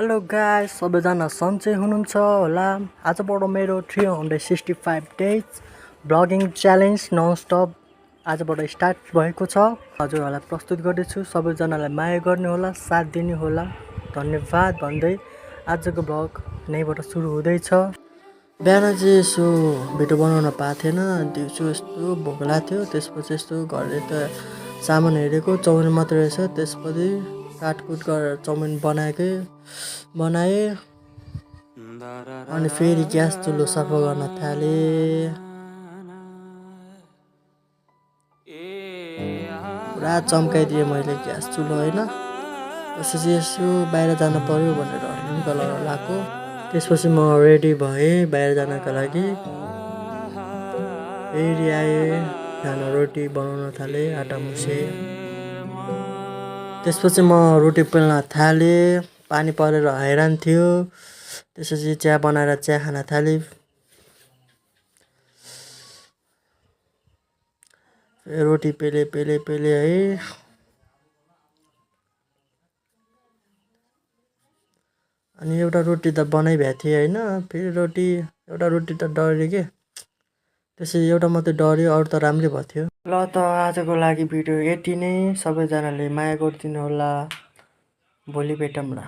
Hello guys, सबैजना सन्चै हुनुहुन्छ होला। आजबाट मेरो 365 days blogging challenge nonstop आजबाट start भएको छ। हजुरहरूलाई प्रस्तुत गर्दैछु। सबैजनालाई माया गर्ने होला, साथ दिने होला, धन्यवाद भन्दै आजको ब्लग यहीँबाट सुरु हुँदैछ। बिहान चाहिँ यसो भिडियो बनाउन पाएको थिएन, दिउँसो यस्तो भोक लाग्थ्यो। त्यसपछि यस्तो घरले त सामान हेरेको चाउमिन मात्रै रहेछ, त्यसपछि काटकुट गरेर चाउमिन बनाएँ अनि फेरि ग्यास चुलो सफा गर्न थालेँ। पुरा चम्काइदिएँ मैले ग्यास चुलो होइन। त्यसपछि यसो बाहिर जानु पर्यो भनेर निको लगाएर लगाएको। त्यसपछि म रेडी भएँ बाहिर जानको लागि। फेरि आएँ, खाना रोटी बनाउन थालेँ, आटा मुछेँ। त्यसपछि म रोटी पेल्न थालेँ, पानी परेर हैरान थियो। त्यसपछि चिया बनाएर चिया खान थालेँ। रोटी पेले है। अनि एउटा रोटी त बनाइभएको थिएँ होइन। फेरि एउटा रोटी त डढ्यो के। त्यसपछि एउटा मात्रै डढ्यो, अरू त राम्रै भएको थियो। ल त आजको लागि भिडियो यति नै। सबैजनाले माया गरिदिनु होला। भोलि भेटौँला।